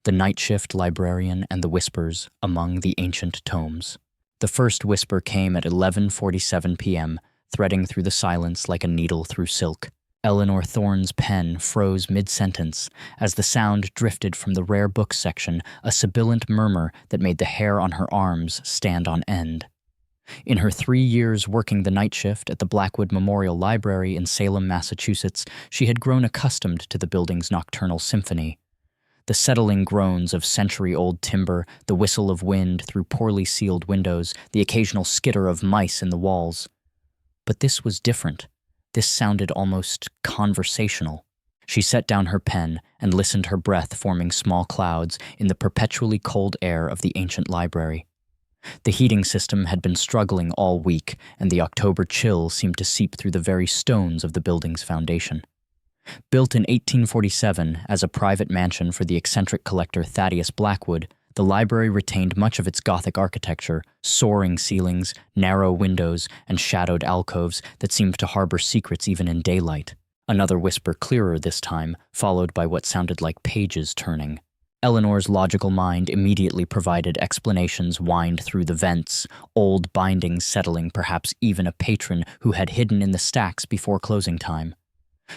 The Night Shift Librarian and the Whispers Among the Ancient Tomes. The first whisper came at 11:47 p.m., threading through the silence like a needle through silk. Eleanor Thorne's pen froze mid-sentence as the sound drifted from the rare books section, a sibilant murmur that made the hair on her arms stand on end. In her 3 years working the night shift at the Blackwood Memorial Library in Salem, Massachusetts, she had grown accustomed to the building's nocturnal symphony. The settling groans of century-old timber, the whistle of wind through poorly sealed windows, the occasional skitter of mice in the walls. But this was different. This sounded almost conversational. She set down her pen and listened, her breath forming small clouds in the perpetually cold air of the ancient library. The heating system had been struggling all week, and the October chill seemed to seep through the very stones of the building's foundation. Built in 1847 as a private mansion for the eccentric collector Thaddeus Blackwood, the library retained much of its Gothic architecture, soaring ceilings, narrow windows, and shadowed alcoves that seemed to harbor secrets even in daylight. Another whisper, clearer this time, followed by what sounded like pages turning. Eleanor's logical mind immediately provided explanations whined through the vents, old bindings settling, perhaps even a patron who had hidden in the stacks before closing time.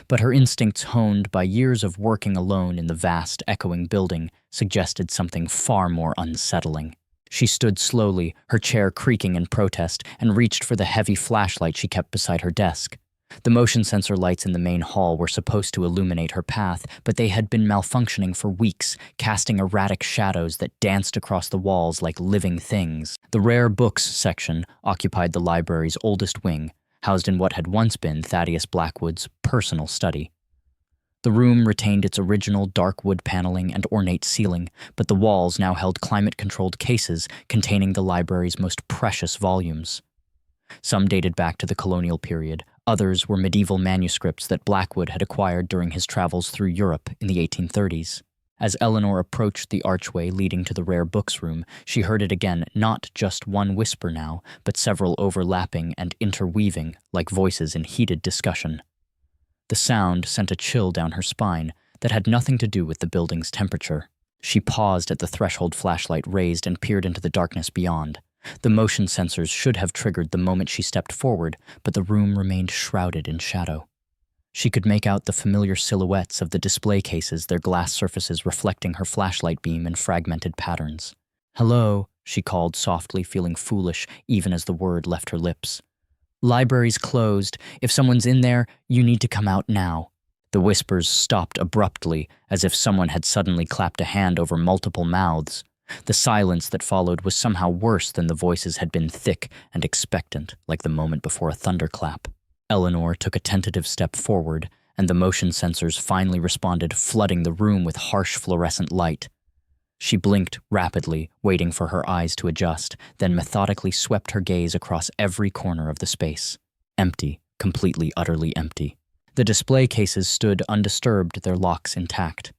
But her instincts, honed by years of working alone in the vast, echoing building, suggested something far more unsettling. She stood slowly, her chair creaking in protest, and reached for the heavy flashlight she kept beside her desk. The motion sensor lights in the main hall were supposed to illuminate her path, but they had been malfunctioning for weeks, casting erratic shadows that danced across the walls like living things. The rare books section occupied the library's oldest wing, housed in what had once been Thaddeus Blackwood's personal study. The room retained its original dark wood paneling and ornate ceiling, but the walls now held climate-controlled cases containing the library's most precious volumes. Some dated back to the colonial period, others were medieval manuscripts that Blackwood had acquired during his travels through Europe in the 1830s. As Eleanor approached the archway leading to the rare books room, she heard it again, not just one whisper now, but several overlapping and interweaving, like voices in heated discussion. The sound sent a chill down her spine that had nothing to do with the building's temperature. She paused at the threshold, flashlight raised, and peered into the darkness beyond. The motion sensors should have triggered the moment she stepped forward, but the room remained shrouded in shadow. She could make out the familiar silhouettes of the display cases, their glass surfaces reflecting her flashlight beam in fragmented patterns. "Hello," she called softly, feeling foolish even as the word left her lips. "Library's closed. If someone's in there, you need to come out now." The whispers stopped abruptly, as if someone had suddenly clapped a hand over multiple mouths. The silence that followed was somehow worse than the voices had been, thick and expectant, like the moment before a thunderclap. Eleanor took a tentative step forward, and the motion sensors finally responded, flooding the room with harsh fluorescent light. She blinked rapidly, waiting for her eyes to adjust, then methodically swept her gaze across every corner of the space. Empty, completely, utterly empty. The display cases stood undisturbed, their locks intact.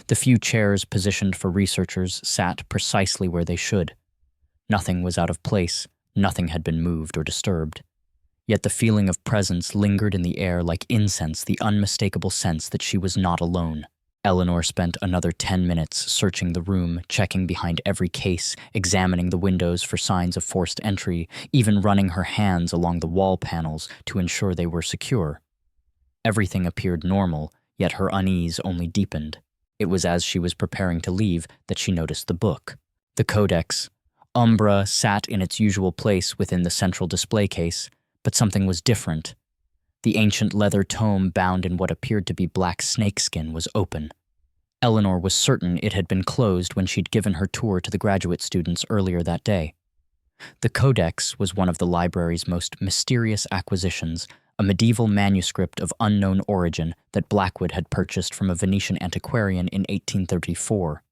The few chairs positioned for researchers sat precisely where they should. Nothing was out of place, nothing had been moved or disturbed. Yet the feeling of presence lingered in the air like incense, the unmistakable sense that she was not alone. Eleanor spent another 10 minutes searching the room, checking behind every case, examining the windows for signs of forced entry, even running her hands along the wall panels to ensure they were secure. Everything appeared normal, yet her unease only deepened. It was as she was preparing to leave that she noticed the book. The Codex Umbra sat in its usual place within the central display case, but something was different. The ancient leather tome bound in what appeared to be black snakeskin was open. Eleanor was certain it had been closed when she'd given her tour to the graduate students earlier that day. The Codex was one of the library's most mysterious acquisitions, a medieval manuscript of unknown origin that Blackwood had purchased from a Venetian antiquarian in 1834.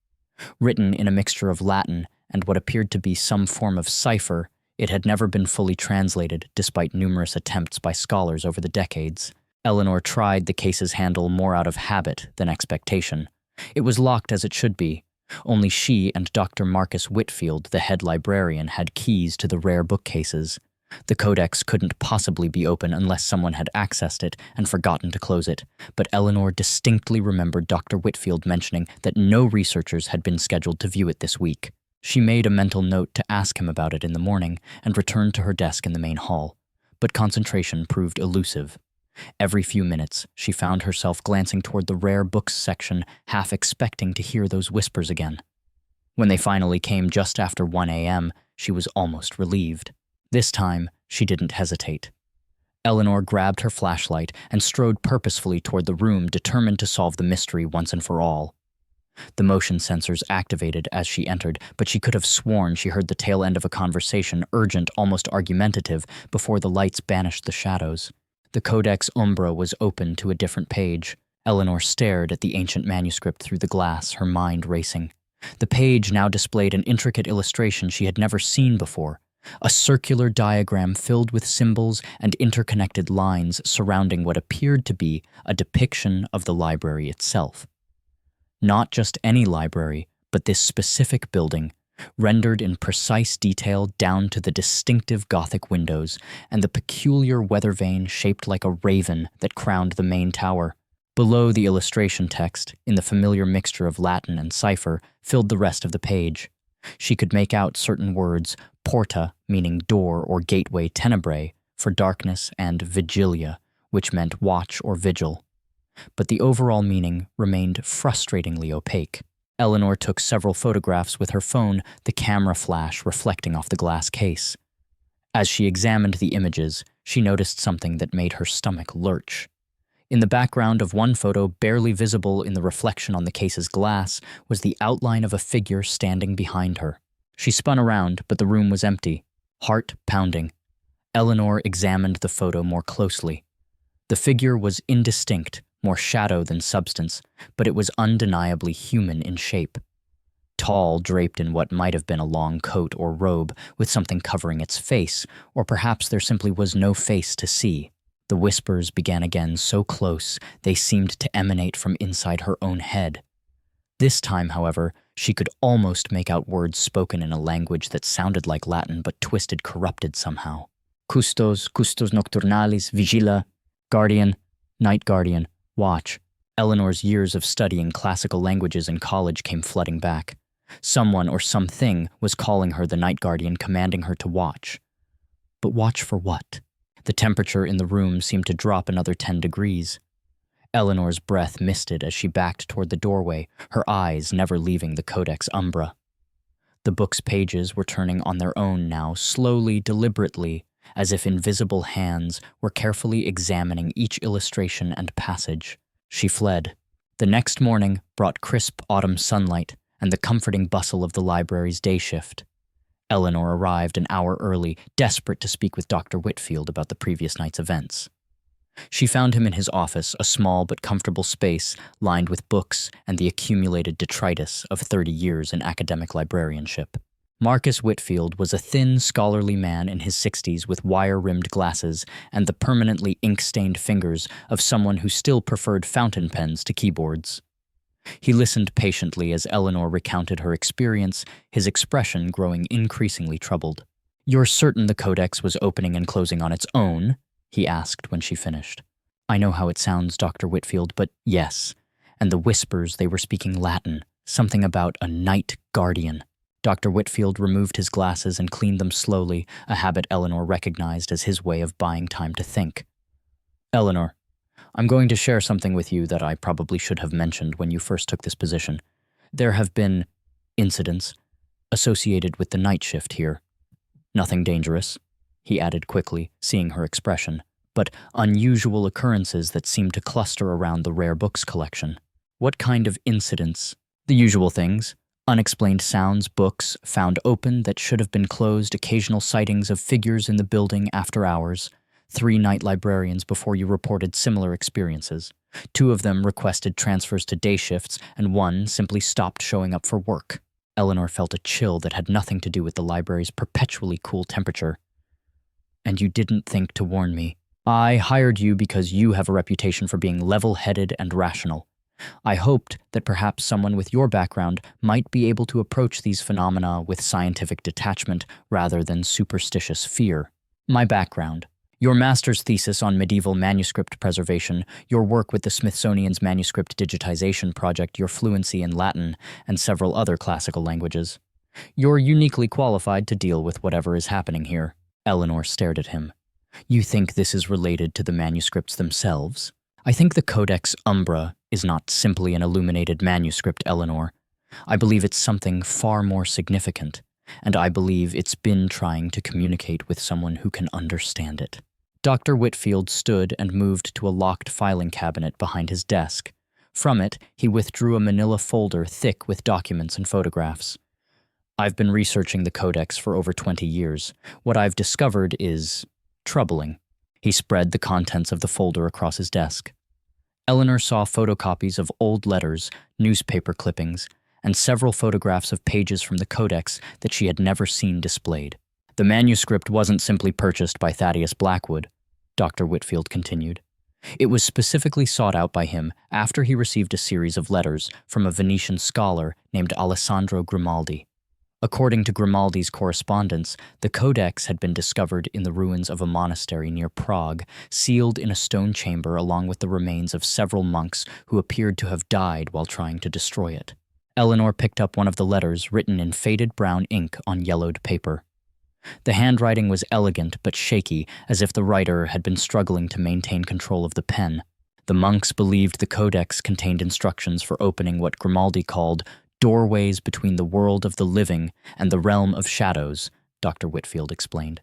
Written in a mixture of Latin and what appeared to be some form of cipher, it had never been fully translated, despite numerous attempts by scholars over the decades. Eleanor tried the case's handle more out of habit than expectation. It was locked as it should be. Only she and Dr. Marcus Whitfield, the head librarian, had keys to the rare bookcases. The codex couldn't possibly be open unless someone had accessed it and forgotten to close it, but Eleanor distinctly remembered Dr. Whitfield mentioning that no researchers had been scheduled to view it this week. She made a mental note to ask him about it in the morning and returned to her desk in the main hall, but concentration proved elusive. Every few minutes, she found herself glancing toward the rare books section, half expecting to hear those whispers again. When they finally came just after 1 a.m., she was almost relieved. This time, she didn't hesitate. Eleanor grabbed her flashlight and strode purposefully toward the room, determined to solve the mystery once and for all. The motion sensors activated as she entered, but she could have sworn she heard the tail end of a conversation, urgent, almost argumentative, before the lights banished the shadows. The Codex Umbra was open to a different page. Eleanor stared at the ancient manuscript through the glass, her mind racing. The page now displayed an intricate illustration she had never seen before, a circular diagram filled with symbols and interconnected lines surrounding what appeared to be a depiction of the library itself. Not just any library, but this specific building, rendered in precise detail down to the distinctive Gothic windows and the peculiar weather vane shaped like a raven that crowned the main tower. Below the illustration text, in the familiar mixture of Latin and cipher, filled the rest of the page. She could make out certain words, porta, meaning door or gateway tenebrae, for darkness, and vigilia, which meant watch or vigil. But the overall meaning remained frustratingly opaque. Eleanor took several photographs with her phone, the camera flash reflecting off the glass case. As she examined the images, she noticed something that made her stomach lurch. In the background of one photo, barely visible in the reflection on the case's glass, was the outline of a figure standing behind her. She spun around, but the room was empty, heart pounding. Eleanor examined the photo more closely. The figure was indistinct, more shadow than substance, but it was undeniably human in shape. Tall, draped in what might have been a long coat or robe, with something covering its face, or perhaps there simply was no face to see. The whispers began again so close they seemed to emanate from inside her own head. This time, however, she could almost make out words spoken in a language that sounded like Latin but twisted corrupted somehow. Custos nocturnalis, vigila, guardian, night guardian, watch. Eleanor's years of studying classical languages in college came flooding back. Someone or something was calling her the night guardian, commanding her to watch. But watch for what? The temperature in the room seemed to drop another 10 degrees. Eleanor's breath misted as she backed toward the doorway, her eyes never leaving the Codex Umbra. The book's pages were turning on their own now, slowly, deliberately, as if invisible hands were carefully examining each illustration and passage. She fled. The next morning brought crisp autumn sunlight and the comforting bustle of the library's day shift. Eleanor arrived an hour early, desperate to speak with Dr. Whitfield about the previous night's events. She found him in his office, a small but comfortable space lined with books and the accumulated detritus of 30 years in academic librarianship. Marcus Whitfield was a thin, scholarly man in his 60s with wire-rimmed glasses and the permanently ink-stained fingers of someone who still preferred fountain pens to keyboards. He listened patiently as Eleanor recounted her experience, his expression growing increasingly troubled. "You're certain the codex was opening and closing on its own?" he asked when she finished. "I know how it sounds, Dr. Whitfield, but yes. And the whispers, they were speaking Latin, something about a night guardian." Dr. Whitfield removed his glasses and cleaned them slowly, a habit Eleanor recognized as his way of buying time to think. "Eleanor, I'm going to share something with you that I probably should have mentioned when you first took this position. There have been incidents associated with the night shift here. Nothing dangerous," he added quickly, seeing her expression, "but unusual occurrences that seem to cluster around the rare books collection." "What kind of incidents?" "The usual things. Unexplained sounds, books found open that should have been closed, occasional sightings of figures in the building after hours. 3 night librarians before you reported similar experiences. 2 of them requested transfers to day shifts, and 1 simply stopped showing up for work." Eleanor felt a chill that had nothing to do with the library's perpetually cool temperature. "And you didn't think to warn me. I hired you because you have a reputation for being level-headed and rational. I hoped that perhaps someone with your background might be able to approach these phenomena with scientific detachment rather than superstitious fear." My background. Your master's thesis on medieval manuscript preservation, your work with the Smithsonian's manuscript digitization project, your fluency in Latin, and several other classical languages. You're uniquely qualified to deal with whatever is happening here. Eleanor stared at him. You think this is related to the manuscripts themselves? I think the Codex Umbra is not simply an illuminated manuscript, Eleanor. I believe it's something far more significant, and I believe it's been trying to communicate with someone who can understand it. Dr. Whitfield stood and moved to a locked filing cabinet behind his desk. From it, he withdrew a manila folder thick with documents and photographs. I've been researching the Codex for over 20 years. What I've discovered is troubling. He spread the contents of the folder across his desk. Eleanor saw photocopies of old letters, newspaper clippings, and several photographs of pages from the Codex that she had never seen displayed. The manuscript wasn't simply purchased by Thaddeus Blackwood, Dr. Whitfield continued. It was specifically sought out by him after he received a series of letters from a Venetian scholar named Alessandro Grimaldi. According to Grimaldi's correspondence, the Codex had been discovered in the ruins of a monastery near Prague, sealed in a stone chamber along with the remains of several monks who appeared to have died while trying to destroy it. Eleanor picked up one of the letters written in faded brown ink on yellowed paper. The handwriting was elegant but shaky, as if the writer had been struggling to maintain control of the pen. The monks believed the Codex contained instructions for opening what Grimaldi called doorways between the world of the living and the realm of shadows, Dr. Whitfield explained.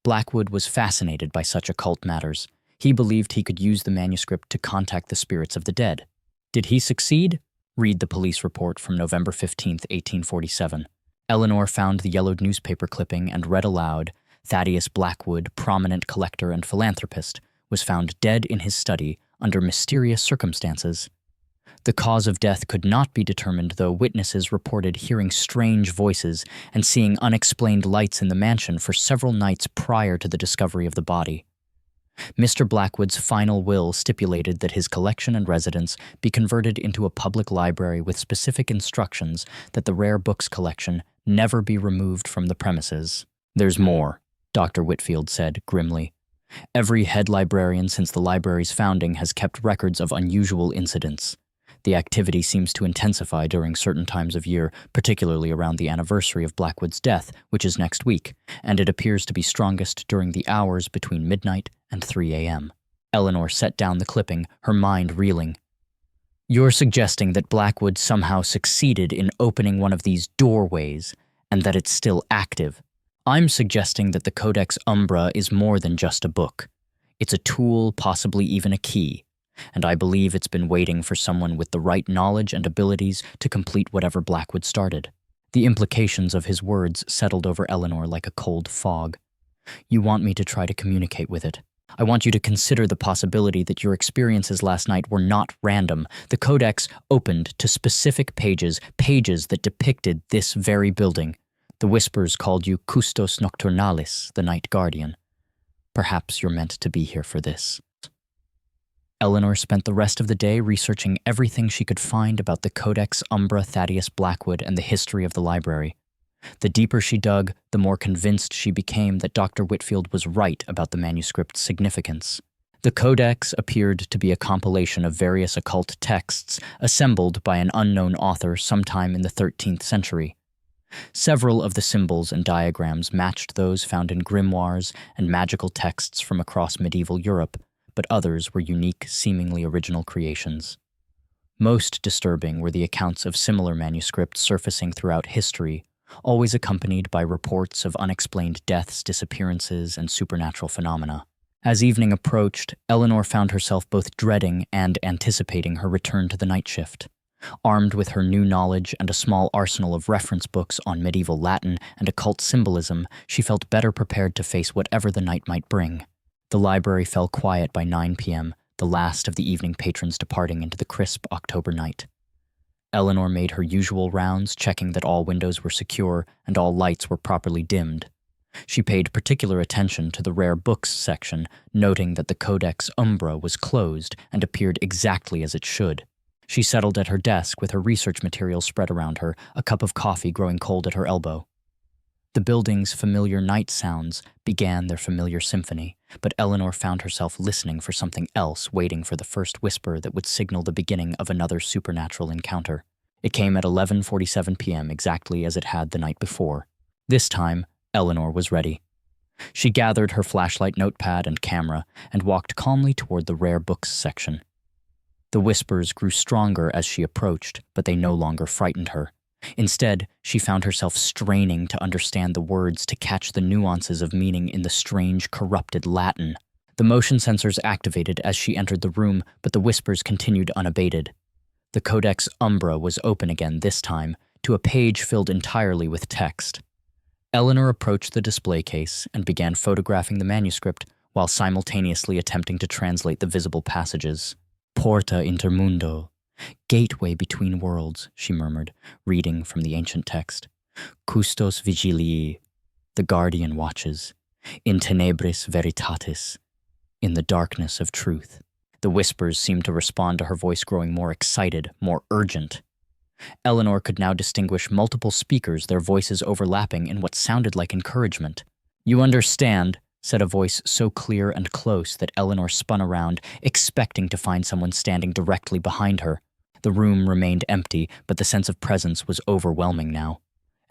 Blackwood was fascinated by such occult matters. He believed he could use the manuscript to contact the spirits of the dead. Did he succeed? Read the police report from November 15, 1847. Eleanor found the yellowed newspaper clipping and read aloud, Thaddeus Blackwood, prominent collector and philanthropist, was found dead in his study under mysterious circumstances. The cause of death could not be determined, though witnesses reported hearing strange voices and seeing unexplained lights in the mansion for several nights prior to the discovery of the body. Mr. Blackwood's final will stipulated that his collection and residence be converted into a public library with specific instructions that the rare books collection never be removed from the premises. There's more, Dr. Whitfield said grimly. Every head librarian since the library's founding has kept records of unusual incidents. The activity seems to intensify during certain times of year, particularly around the anniversary of Blackwood's death, which is next week, and it appears to be strongest during the hours between midnight and 3 a.m. Eleanor set down the clipping, her mind reeling. You're suggesting that Blackwood somehow succeeded in opening one of these doorways, and that it's still active. I'm suggesting that the Codex Umbra is more than just a book. It's a tool, possibly even a key. And I believe it's been waiting for someone with the right knowledge and abilities to complete whatever Blackwood started. The implications of his words settled over Eleanor like a cold fog. You want me to try to communicate with it. I want you to consider the possibility that your experiences last night were not random. The Codex opened to specific pages that depicted this very building. The Whispers called you Custos Nocturnalis, the Night Guardian. Perhaps you're meant to be here for this. Eleanor spent the rest of the day researching everything she could find about the Codex Umbra Thaddeus Blackwood and the history of the library. The deeper she dug, the more convinced she became that Dr. Whitfield was right about the manuscript's significance. The Codex appeared to be a compilation of various occult texts assembled by an unknown author sometime in the 13th century. Several of the symbols and diagrams matched those found in grimoires and magical texts from across medieval Europe, but others were unique, seemingly original creations. Most disturbing were the accounts of similar manuscripts surfacing throughout history, always accompanied by reports of unexplained deaths, disappearances, and supernatural phenomena. As evening approached, Eleanor found herself both dreading and anticipating her return to the night shift. Armed with her new knowledge and a small arsenal of reference books on medieval Latin and occult symbolism, she felt better prepared to face whatever the night might bring. The library fell quiet by 9 p.m., the last of the evening patrons departing into the crisp October night. Eleanor made her usual rounds, checking that all windows were secure and all lights were properly dimmed. She paid particular attention to the rare books section, noting that the Codex Umbra was closed and appeared exactly as it should. She settled at her desk with her research materials spread around her, a cup of coffee growing cold at her elbow. The building's familiar night sounds began their familiar symphony, but Eleanor found herself listening for something else, waiting for the first whisper that would signal the beginning of another supernatural encounter. It came at 11:47 p.m., exactly as it had the night before. This time, Eleanor was ready. She gathered her flashlight, notepad, and camera and walked calmly toward the rare books section. The whispers grew stronger as she approached, but they no longer frightened her. Instead, she found herself straining to understand the words, to catch the nuances of meaning in the strange, corrupted Latin. The motion sensors activated as she entered the room, but the whispers continued unabated. The Codex Umbra was open again, this time, to a page filled entirely with text. Eleanor approached the display case and began photographing the manuscript while simultaneously attempting to translate the visible passages. Porta intermundo, gateway between worlds, she murmured, reading from the ancient text. Custos vigilii, the guardian watches. In tenebris veritatis, in the darkness of truth. The whispers seemed to respond to her voice, growing more excited, more urgent. Eleanor could now distinguish multiple speakers, their voices overlapping in what sounded like encouragement. "You understand," said a voice so clear and close that Eleanor spun around, expecting to find someone standing directly behind her. The room remained empty, but the sense of presence was overwhelming now.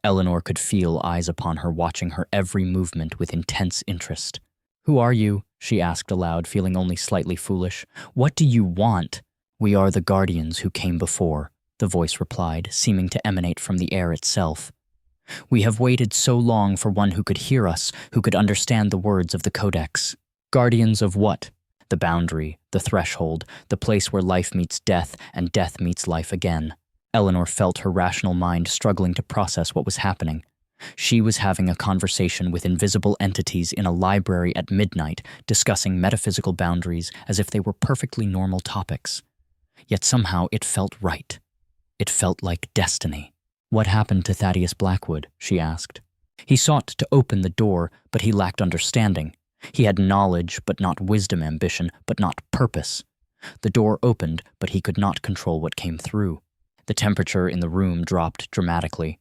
Eleanor could feel eyes upon her, watching her every movement with intense interest. "Who are you?" she asked aloud, feeling only slightly foolish. "What do you want?" "We are the guardians who came before," the voice replied, seeming to emanate from the air itself. "We have waited so long for one who could hear us, who could understand the words of the Codex." "Guardians of what?" "The boundary, the threshold, the place where life meets death and death meets life again." Eleanor felt her rational mind struggling to process what was happening. She was having a conversation with invisible entities in a library at midnight, discussing metaphysical boundaries as if they were perfectly normal topics. Yet somehow it felt right. It felt like destiny. "What happened to Thaddeus Blackwood?" she asked. "He sought to open the door, but he lacked understanding. He had knowledge, but not wisdom, ambition, but not purpose. The door opened, but he could not control what came through." The temperature in the room dropped dramatically.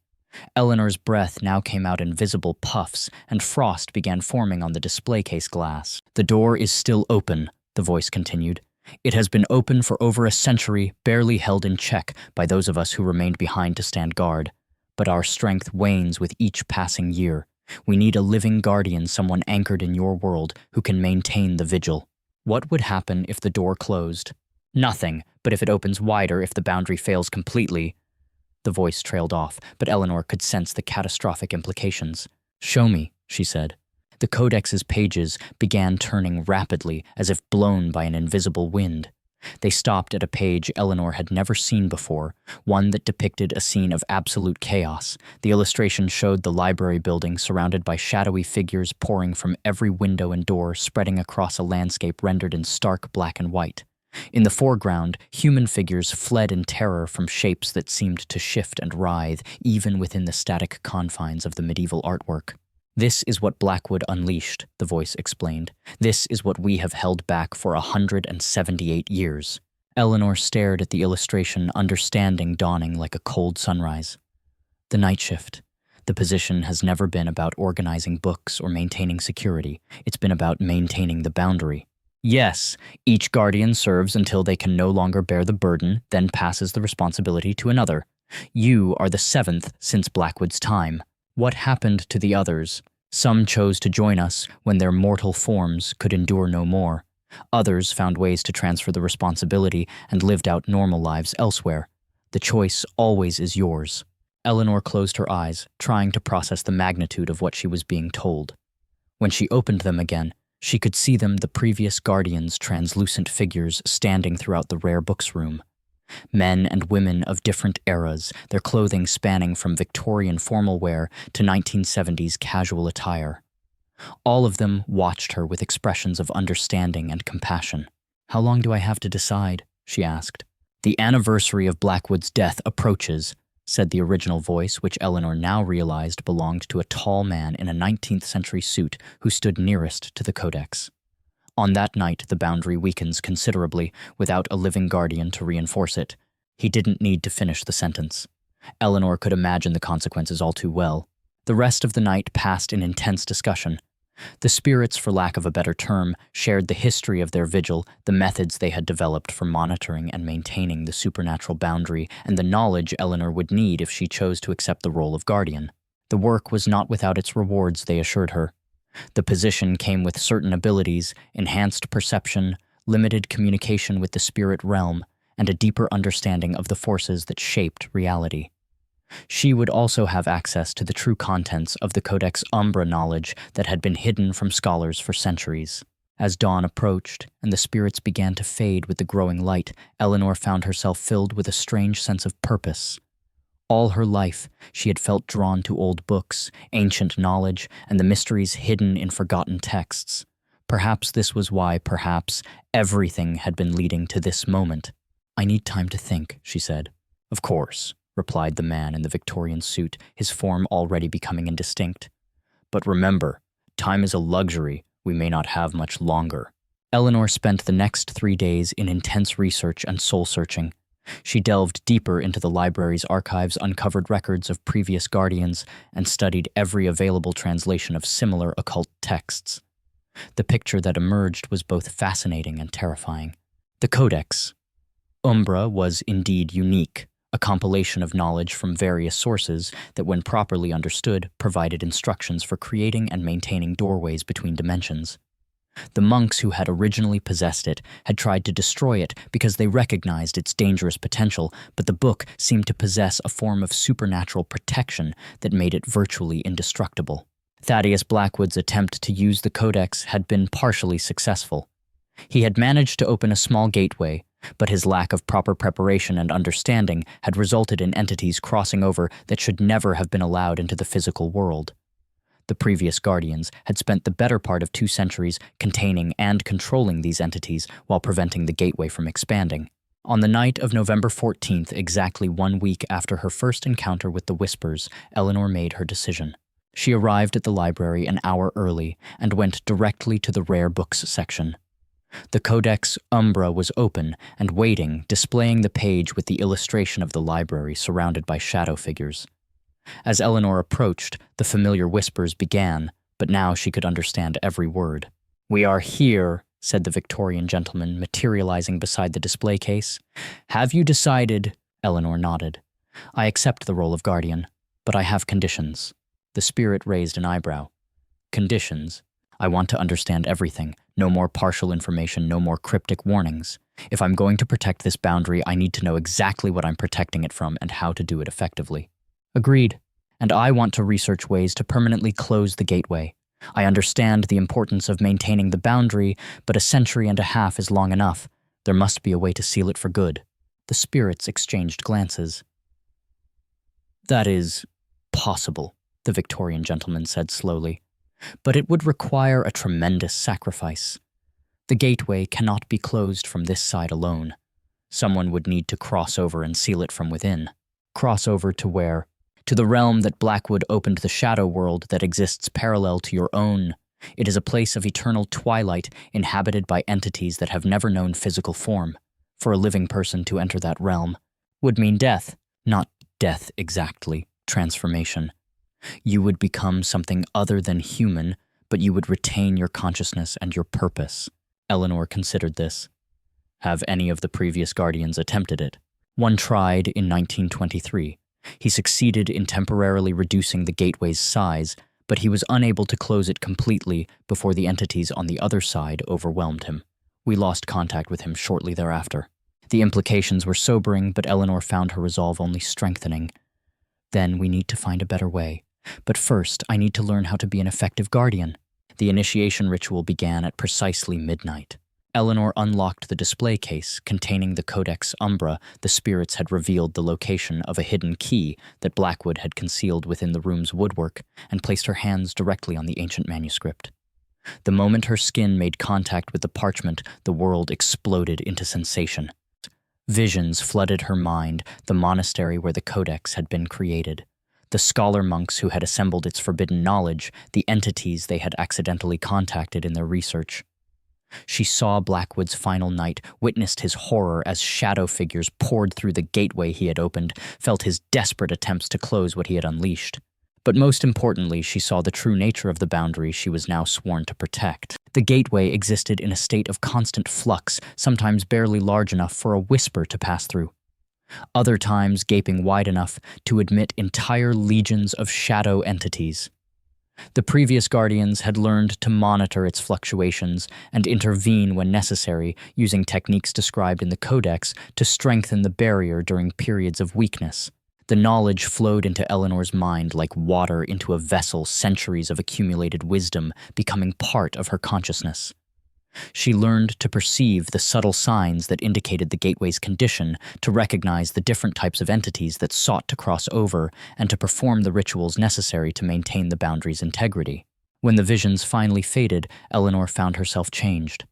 Eleanor's breath now came out in visible puffs, and frost began forming on the display case glass. "The door is still open," the voice continued. "It has been open for over a century, barely held in check by those of us who remained behind to stand guard. But our strength wanes with each passing year. We need a living guardian, someone anchored in your world, who can maintain the vigil." "What would happen if the door closed?" "Nothing, but if it opens wider, if the boundary fails completely." The voice trailed off, but Eleanor could sense the catastrophic implications. "Show me," she said. The Codex's pages began turning rapidly, as if blown by an invisible wind. They stopped at a page Eleanor had never seen before, one that depicted a scene of absolute chaos. The illustration showed the library building surrounded by shadowy figures pouring from every window and door, spreading across a landscape rendered in stark black and white. In the foreground, human figures fled in terror from shapes that seemed to shift and writhe, even within the static confines of the medieval artwork. "This is what Blackwood unleashed," the voice explained. "This is what we have held back for 178 years. Eleanor stared at the illustration, understanding dawning like a cold sunrise. The night shift. The position has never been about organizing books or maintaining security. It's been about maintaining the boundary. Yes, each guardian serves until they can no longer bear the burden, then passes the responsibility to another. You are the 7th since Blackwood's time. What happened to the others? Some chose to join us when their mortal forms could endure no more. Others found ways to transfer the responsibility and lived out normal lives elsewhere. The choice always is yours." Eleanor closed her eyes, trying to process the magnitude of what she was being told. When she opened them again, she could see them, the previous guardians, translucent figures standing throughout the rare books room. Men and women of different eras, their clothing spanning from Victorian formal wear to 1970s casual attire. All of them watched her with expressions of understanding and compassion. "How long do I have to decide?" she asked. "The anniversary of Blackwood's death approaches," said the original voice, which Eleanor now realized belonged to a tall man in a 19th century suit who stood nearest to the Codex. "On that night, the boundary weakens considerably without a living guardian to reinforce it." He didn't need to finish the sentence. Eleanor could imagine the consequences all too well. The rest of the night passed in intense discussion. The spirits, for lack of a better term, shared the history of their vigil, the methods they had developed for monitoring and maintaining the supernatural boundary, and the knowledge Eleanor would need if she chose to accept the role of guardian. The work was not without its rewards, they assured her. The position came with certain abilities, enhanced perception, limited communication with the spirit realm, and a deeper understanding of the forces that shaped reality. She would also have access to the true contents of the Codex Umbra knowledge that had been hidden from scholars for centuries. As dawn approached and the spirits began to fade with the growing light, Eleanor found herself filled with a strange sense of purpose. All her life, she had felt drawn to old books, ancient knowledge, and the mysteries hidden in forgotten texts. Perhaps this was why, everything had been leading to this moment. "I need time to think," she said. "Of course," replied the man in the Victorian suit, his form already becoming indistinct. "But remember, time is a luxury we may not have much longer." Eleanor spent the next 3 days in intense research and soul-searching. She delved deeper into the library's archives, uncovered records of previous guardians, and studied every available translation of similar occult texts. The picture that emerged was both fascinating and terrifying. The Codex Umbra was indeed unique, a compilation of knowledge from various sources that, when properly understood, provided instructions for creating and maintaining doorways between dimensions. The monks who had originally possessed it had tried to destroy it because they recognized its dangerous potential, but the book seemed to possess a form of supernatural protection that made it virtually indestructible. Thaddeus Blackwood's attempt to use the Codex had been partially successful. He had managed to open a small gateway, but his lack of proper preparation and understanding had resulted in entities crossing over that should never have been allowed into the physical world. The previous guardians had spent the better part of 2 centuries containing and controlling these entities while preventing the gateway from expanding. On the night of November 14th, exactly 1 week after her first encounter with the Whispers, Eleanor made her decision. She arrived at the library an hour early and went directly to the rare books section. The Codex Umbra was open and waiting, displaying the page with the illustration of the library surrounded by shadow figures. As Eleanor approached, the familiar whispers began, but now she could understand every word. "We are here," said the Victorian gentleman, materializing beside the display case. "Have you decided?" Eleanor nodded. "I accept the role of guardian, but I have conditions." The spirit raised an eyebrow. "Conditions? I want to understand everything. No more partial information, no more cryptic warnings. If I'm going to protect this boundary, I need to know exactly what I'm protecting it from and how to do it effectively." "Agreed. And I want to research ways to permanently close the gateway. I understand the importance of maintaining the boundary, but 1.5 centuries is long enough. There must be a way to seal it for good." The spirits exchanged glances. "That is possible," the Victorian gentleman said slowly. "But it would require a tremendous sacrifice. The gateway cannot be closed from this side alone. Someone would need to cross over and seal it from within." "Cross over to where?" "To the realm that Blackwood opened, the shadow world that exists parallel to your own. It is a place of eternal twilight inhabited by entities that have never known physical form. For a living person to enter that realm would mean death. Not death exactly, transformation. You would become something other than human, but you would retain your consciousness and your purpose." Eleanor considered this. "Have any of the previous guardians attempted it?" "One tried in 1923. He succeeded in temporarily reducing the gateway's size, but he was unable to close it completely before the entities on the other side overwhelmed him. We lost contact with him shortly thereafter." The implications were sobering, but Eleanor found her resolve only strengthening. "Then we need to find a better way. But first, I need to learn how to be an effective guardian." The initiation ritual began at precisely midnight. Eleanor unlocked the display case containing the Codex Umbra. The spirits had revealed the location of a hidden key that Blackwood had concealed within the room's woodwork and placed her hands directly on the ancient manuscript. The moment her skin made contact with the parchment, the world exploded into sensation. Visions flooded her mind, the monastery where the Codex had been created, the scholar monks who had assembled its forbidden knowledge, the entities they had accidentally contacted in their research. She saw Blackwood's final night, witnessed his horror as shadow figures poured through the gateway he had opened, felt his desperate attempts to close what he had unleashed. But most importantly, she saw the true nature of the boundary she was now sworn to protect. The gateway existed in a state of constant flux, sometimes barely large enough for a whisper to pass through. Other times gaping wide enough to admit entire legions of shadow entities. The previous guardians had learned to monitor its fluctuations and intervene when necessary, using techniques described in the Codex to strengthen the barrier during periods of weakness. The knowledge flowed into Eleanor's mind like water into a vessel, centuries of accumulated wisdom becoming part of her consciousness. She learned to perceive the subtle signs that indicated the gateway's condition, to recognize the different types of entities that sought to cross over, and to perform the rituals necessary to maintain the boundary's integrity. When the visions finally faded, Eleanor found herself changed.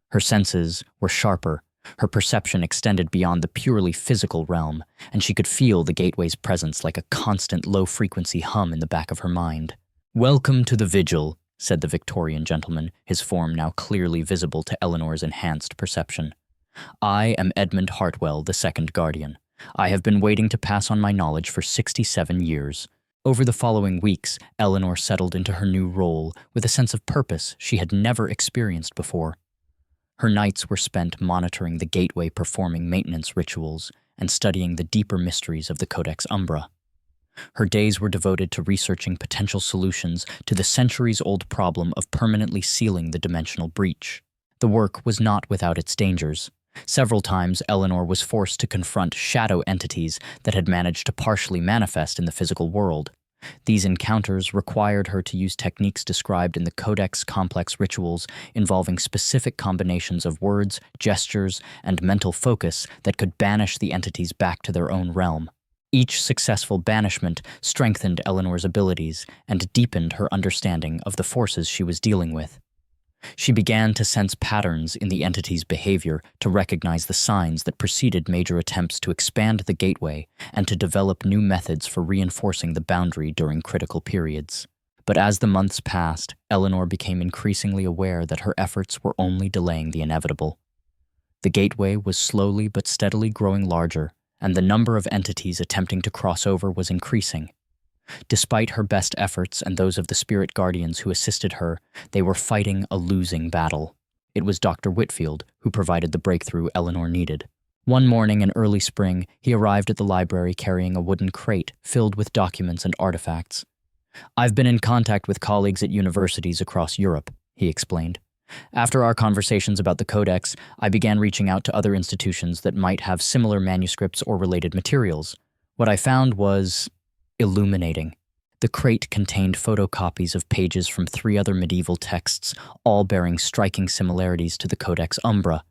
Her senses were sharper, her perception extended beyond the purely physical realm, and she could feel the gateway's presence like a constant low-frequency hum in the back of her mind. "Welcome to the vigil," said the Victorian gentleman, his form now clearly visible to Eleanor's enhanced perception. "I am Edmund Hartwell, the second guardian. I have been waiting to pass on my knowledge for 67 years. Over the following weeks, Eleanor settled into her new role with a sense of purpose she had never experienced before. Her nights were spent monitoring the gateway, performing maintenance rituals, and studying the deeper mysteries of the Codex Umbra. Her days were devoted to researching potential solutions to the centuries-old problem of permanently sealing the dimensional breach. The work was not without its dangers. Several times, Eleanor was forced to confront shadow entities that had managed to partially manifest in the physical world. These encounters required her to use techniques described in the Codex, complex rituals involving specific combinations of words, gestures, and mental focus that could banish the entities back to their own realm. Each successful banishment strengthened Eleanor's abilities and deepened her understanding of the forces she was dealing with. She began to sense patterns in the entity's behavior, to recognize the signs that preceded major attempts to expand the gateway, and to develop new methods for reinforcing the boundary during critical periods. But as the months passed, Eleanor became increasingly aware that her efforts were only delaying the inevitable. The gateway was slowly but steadily growing larger, and the number of entities attempting to cross over was increasing. Despite her best efforts and those of the spirit guardians who assisted her, they were fighting a losing battle. It was Dr. Whitfield who provided the breakthrough Eleanor needed. One morning in early spring, he arrived at the library carrying a wooden crate filled with documents and artifacts. "I've been in contact with colleagues at universities across Europe," he explained. "After our conversations about the Codex, I began reaching out to other institutions that might have similar manuscripts or related materials. What I found was illuminating. The crate contained photocopies of pages from 3 other medieval texts, all bearing striking similarities to the Codex Umbra.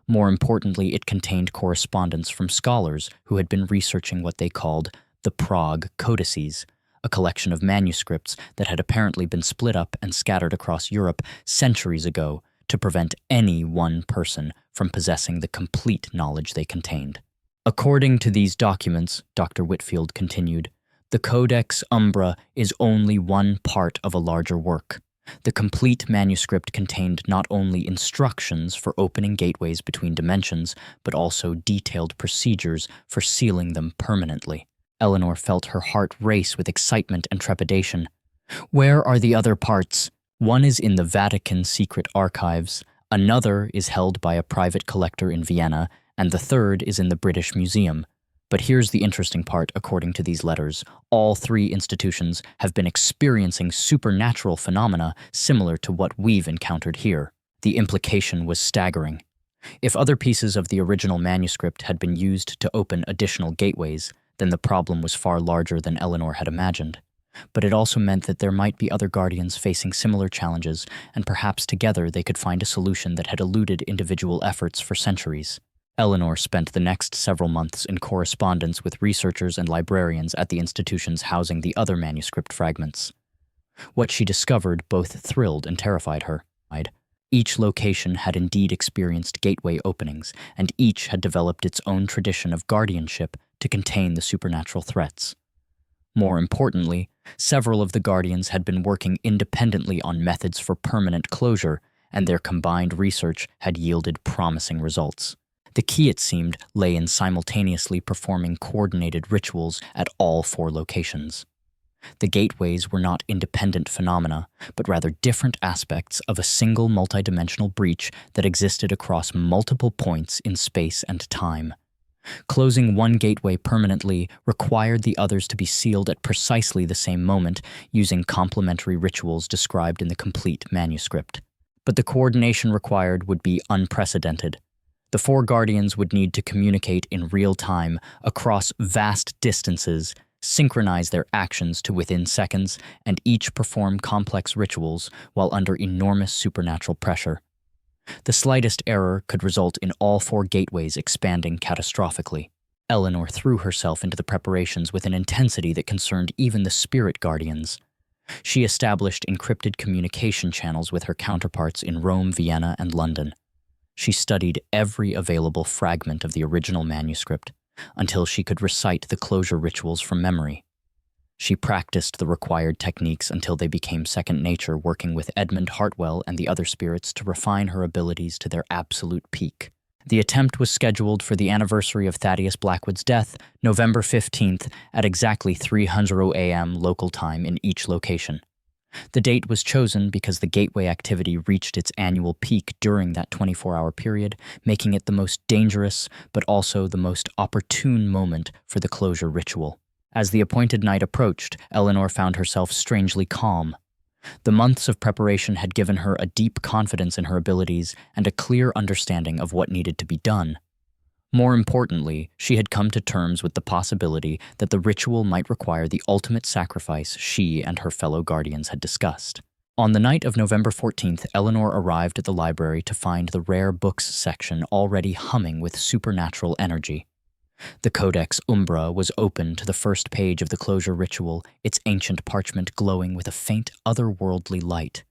More importantly, it contained correspondence from scholars who had been researching what they called the Prague Codices, a collection of manuscripts that had apparently been split up and scattered across Europe centuries ago to prevent any one person from possessing the complete knowledge they contained. According to these documents," Dr. Whitfield continued, "the Codex Umbra is only one part of a larger work. The complete manuscript contained not only instructions for opening gateways between dimensions, but also detailed procedures for sealing them permanently." Eleanor felt her heart race with excitement and trepidation. "Where are the other parts?" "One is in the Vatican secret archives, another is held by a private collector in Vienna, and the third is in the British Museum. But here's the interesting part, according to these letters. All 3 institutions have been experiencing supernatural phenomena similar to what we've encountered here." The implication was staggering. If other pieces of the original manuscript had been used to open additional gateways, then the problem was far larger than Eleanor had imagined. But it also meant that there might be other guardians facing similar challenges, and perhaps together they could find a solution that had eluded individual efforts for centuries. Eleanor spent the next several months in correspondence with researchers and librarians at the institutions housing the other manuscript fragments. What she discovered both thrilled and terrified her. Each location had indeed experienced gateway openings, and each had developed its own tradition of guardianship to contain the supernatural threats. More importantly, several of the guardians had been working independently on methods for permanent closure, and their combined research had yielded promising results. The key, it seemed, lay in simultaneously performing coordinated rituals at all 4 locations. The gateways were not independent phenomena, but rather different aspects of a single multidimensional breach that existed across multiple points in space and time. Closing one gateway permanently required the others to be sealed at precisely the same moment using complementary rituals described in the complete manuscript. But the coordination required would be unprecedented. The four guardians would need to communicate in real time across vast distances, synchronize their actions to within seconds, and each perform complex rituals while under enormous supernatural pressure. The slightest error could result in all four gateways expanding catastrophically. Eleanor threw herself into the preparations with an intensity that concerned even the spirit guardians. She established encrypted communication channels with her counterparts in Rome, Vienna, and London. She studied every available fragment of the original manuscript until she could recite the closure rituals from memory. She practiced the required techniques until they became second nature, working with Edmund Hartwell and the other spirits to refine her abilities to their absolute peak. The attempt was scheduled for the anniversary of Thaddeus Blackwood's death, November 15th, at exactly 3:00 a.m. local time in each location. The date was chosen because the gateway activity reached its annual peak during that 24-hour period, making it the most dangerous but also the most opportune moment for the closure ritual. As the appointed night approached, Eleanor found herself strangely calm. The months of preparation had given her a deep confidence in her abilities and a clear understanding of what needed to be done. More importantly, she had come to terms with the possibility that the ritual might require the ultimate sacrifice she and her fellow guardians had discussed. On the night of November 14th, Eleanor arrived at the library to find the rare books section already humming with supernatural energy. The Codex Umbra was open to the first page of the closure ritual, its ancient parchment glowing with a faint otherworldly light.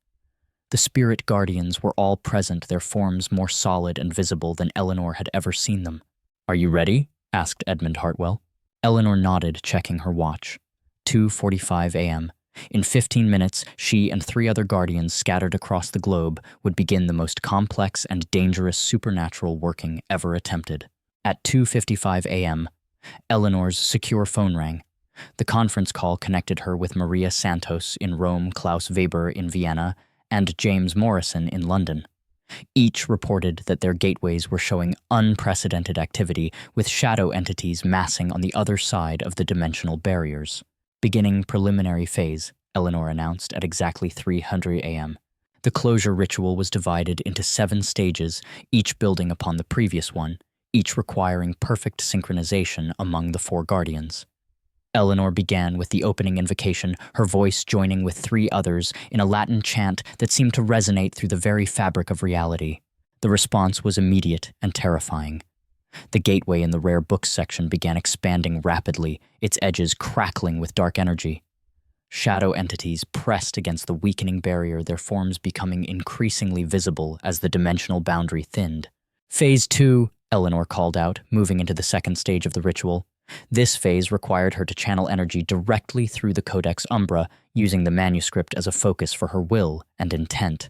The spirit guardians were all present, their forms more solid and visible than Eleanor had ever seen them. "Are you ready?" asked Edmund Hartwell. Eleanor nodded, checking her watch. 2:45 a.m. In 15 minutes, she and 3 other guardians scattered across the globe would begin the most complex and dangerous supernatural working ever attempted. At 2:55 a.m., Eleanor's secure phone rang. The conference call connected her with Maria Santos in Rome, Klaus Weber in Vienna, and James Morrison in London. Each reported that their gateways were showing unprecedented activity, with shadow entities massing on the other side of the dimensional barriers. "Beginning preliminary phase," Eleanor announced at exactly 3:00 a.m. The closure ritual was divided into 7 stages, each building upon the previous one, each requiring perfect synchronization among the 4 guardians. Eleanor began with the opening invocation, her voice joining with 3 others in a Latin chant that seemed to resonate through the very fabric of reality. The response was immediate and terrifying. The gateway in the rare books section began expanding rapidly, its edges crackling with dark energy. Shadow entities pressed against the weakening barrier, their forms becoming increasingly visible as the dimensional boundary thinned. "Phase 2, Eleanor called out, moving into the second stage of the ritual. This phase required her to channel energy directly through the Codex Umbra, using the manuscript as a focus for her will and intent.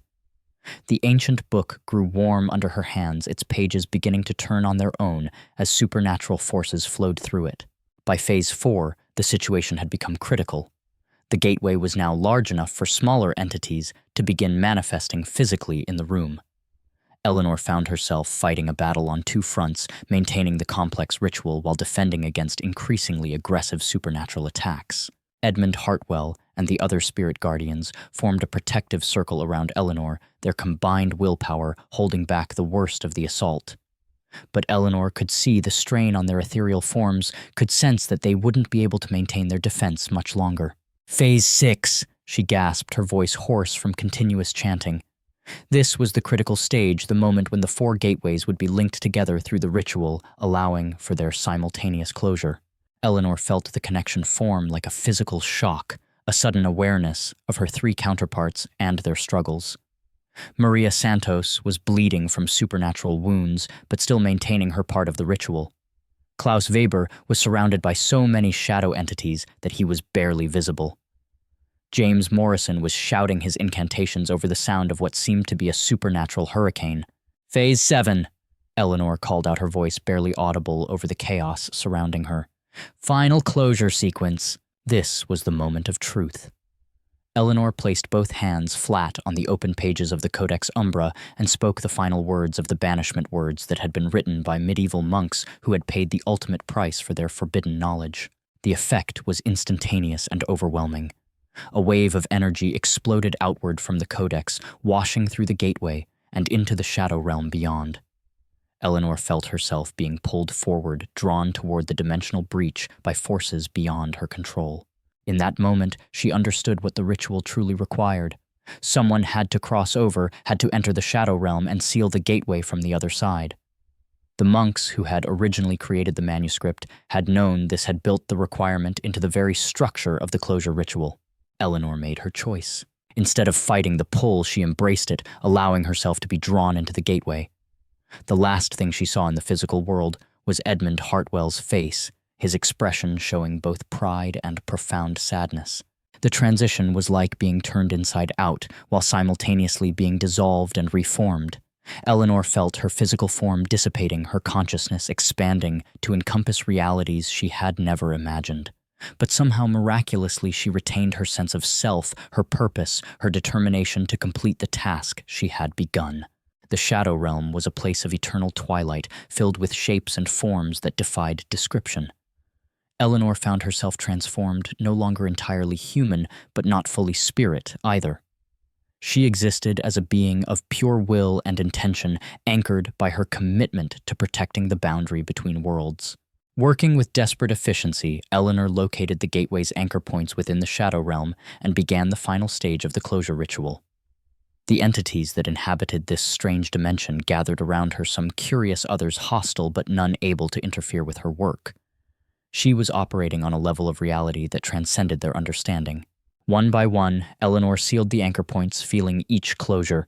The ancient book grew warm under her hands, its pages beginning to turn on their own as supernatural forces flowed through it. By phase 4, the situation had become critical. The gateway was now large enough for smaller entities to begin manifesting physically in the room. Eleanor found herself fighting a battle on 2 fronts, maintaining the complex ritual while defending against increasingly aggressive supernatural attacks. Edmund Hartwell and the other spirit guardians formed a protective circle around Eleanor, their combined willpower holding back the worst of the assault. But Eleanor could see the strain on their ethereal forms, could sense that they wouldn't be able to maintain their defense much longer. "Phase 6, she gasped, her voice hoarse from continuous chanting. This was the critical stage, the moment when the 4 gateways would be linked together through the ritual, allowing for their simultaneous closure. Eleanor felt the connection form like a physical shock, a sudden awareness of her 3 counterparts and their struggles. Maria Santos was bleeding from supernatural wounds, but still maintaining her part of the ritual. Klaus Weber was surrounded by so many shadow entities that he was barely visible. James Morrison was shouting his incantations over the sound of what seemed to be a supernatural hurricane. "Phase 7, Eleanor called out, her voice barely audible over the chaos surrounding her. "Final closure sequence. This was the moment of truth. Eleanor placed both hands flat on the open pages of the Codex Umbra and spoke the final words of the banishment words that had been written by medieval monks who had paid the ultimate price for their forbidden knowledge. The effect was instantaneous and overwhelming. A wave of energy exploded outward from the Codex, washing through the gateway and into the shadow realm beyond. Eleanor felt herself being pulled forward, drawn toward the dimensional breach by forces beyond her control. In that moment, she understood what the ritual truly required. Someone had to cross over, had to enter the shadow realm and seal the gateway from the other side. The monks who had originally created the manuscript had known this had built the requirement into the very structure of the closure ritual. Eleanor made her choice. Instead of fighting the pull, she embraced it, allowing herself to be drawn into the gateway. The last thing she saw in the physical world was Edmund Hartwell's face, his expression showing both pride and profound sadness. The transition was like being turned inside out, while simultaneously being dissolved and reformed. Eleanor felt her physical form dissipating, her consciousness expanding to encompass realities she had never imagined. But somehow miraculously she retained her sense of self, her purpose, her determination to complete the task she had begun. The Shadow Realm was a place of eternal twilight, filled with shapes and forms that defied description. Eleanor found herself transformed, no longer entirely human, but not fully spirit either. She existed as a being of pure will and intention, anchored by her commitment to protecting the boundary between worlds. Working with desperate efficiency, Eleanor located the gateway's anchor points within the Shadow Realm and began the final stage of the closure ritual. The entities that inhabited this strange dimension gathered around her, some curious, others hostile, but none able to interfere with her work. She was operating on a level of reality that transcended their understanding. One by one, Eleanor sealed the anchor points, feeling each closure,